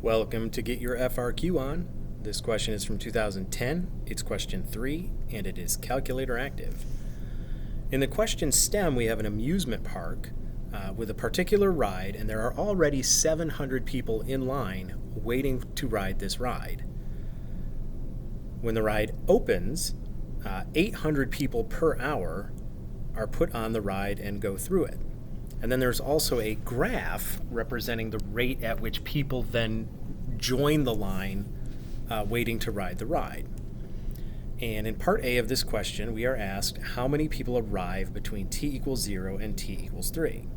Welcome to Get Your FRQ On. This question is from 2010. It's question 3, and it is calculator active. In the question stem, we have an amusement park with a particular ride, and there are already 700 people in line waiting to ride this ride. When the ride opens, 800 people per hour are put on the ride and go through it. And then there's also a graph representing the rate at which people then join the line waiting to ride the ride. And in part A of this question, we are asked how many people arrive between t equals 0 and t equals 3.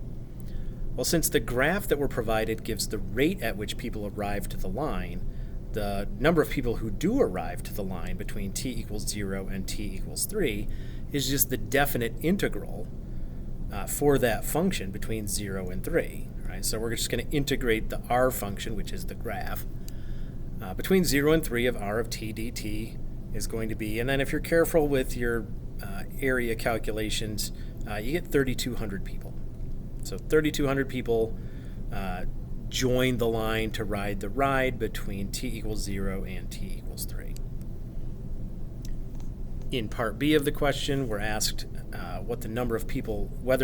Well, since the graph that we're provided gives the rate at which people arrive to the line, the number of people who do arrive to the line between t equals 0 and t equals 3 is just the definite integral for that function between 0 and 3. Right? So we're just going to integrate the r function, which is the graph, between 0 and 3 of r of t dt is going to be, and then if you're careful with your area calculations, you get 3,200 people. So 3,200 people join the line to ride the ride between t equals 0 and t equals 3. In part B of the question, we're asked whether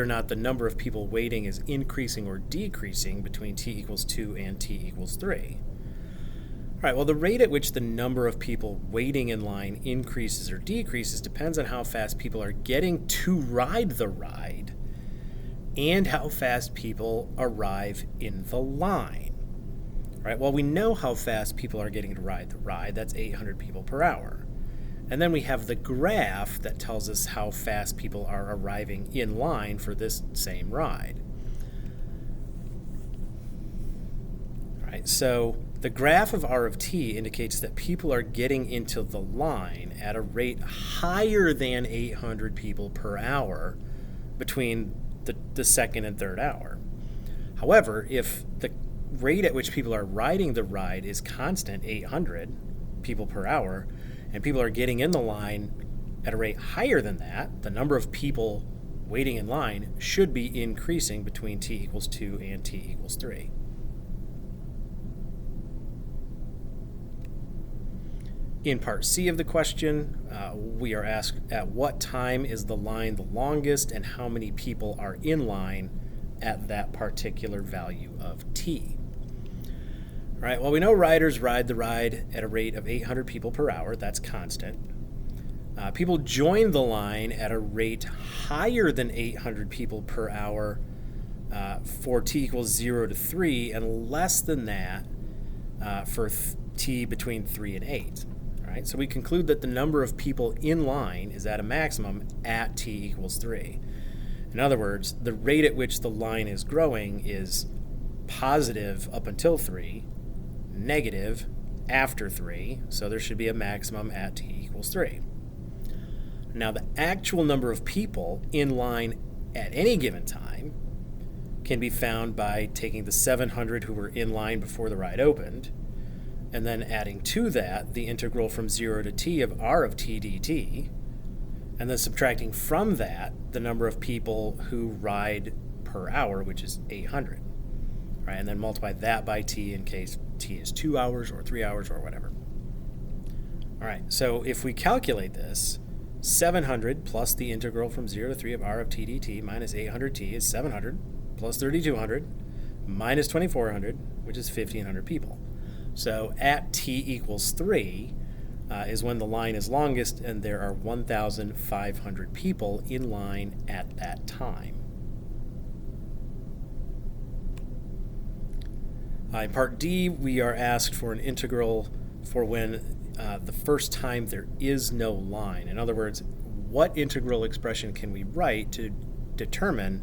or not the number of people waiting is increasing or decreasing between t equals 2 and t equals 3. All right, well, the rate at which the number of people waiting in line increases or decreases depends on how fast people are getting to ride the ride and how fast people arrive in the line. All right, well, we know how fast people are getting to ride the ride. That's 800 people per hour. And then we have the graph that tells us how fast people are arriving in line for this same ride. All right, so the graph of r of t indicates that people are getting into the line at a rate higher than 800 people per hour between the second and third hour. However, if the rate at which people are riding the ride is constant, 800 people per hour, and people are getting in the line at a rate higher than that, the number of people waiting in line should be increasing between t equals 2 and t equals 3. In part C of the question, we are asked at what time is the line the longest and how many people are in line at that particular value of t. All right, well, we know riders ride the ride at a rate of 800 people per hour. That's constant. People join the line at a rate higher than 800 people per hour for t equals 0 to 3 and less than that for t between 3 and 8. All right, so we conclude that the number of people in line is at a maximum at t equals 3. In other words, the rate at which the line is growing is positive up until 3, negative after 3, so there should be a maximum at t equals 3. Now, the actual number of people in line at any given time can be found by taking the 700 who were in line before the ride opened, and then adding to that the integral from 0 to t of r of t dt, and then subtracting from that the number of people who ride per hour, which is 800. Right, and then multiply that by t in case t is 2 hours or 3 hours or whatever. All right, so if we calculate this, 700 plus the integral from 0 to 3 of r of t dt minus 800t is 700 plus 3,200 minus 2,400, which is 1,500 people. So at t equals 3 is when the line is longest, and there are 1,500 people in line at that time. In part D, we are asked for an integral for when the first time there is no line. In other words, what integral expression can we write to determine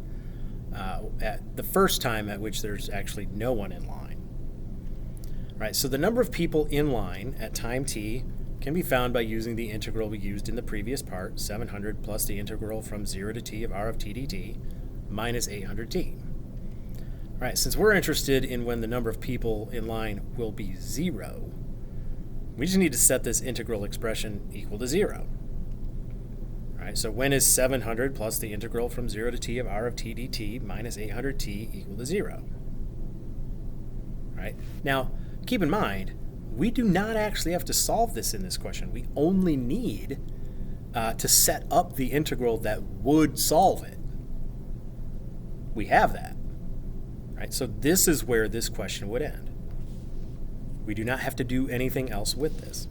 at the first time at which there's actually no one in line? Right, so the number of people in line at time t can be found by using the integral we used in the previous part, 700 plus the integral from 0 to t of r of t dt minus 800t. All right, since we're interested in when the number of people in line will be 0, we just need to set this integral expression equal to 0. All right, so when is 700 plus the integral from 0 to t of r of t dt minus 800t equal to 0? All right, now keep in mind, we do not actually have to solve this in this question. We only need to set up the integral that would solve it. We have that, right? So this is where this question would end. We do not have to do anything else with this.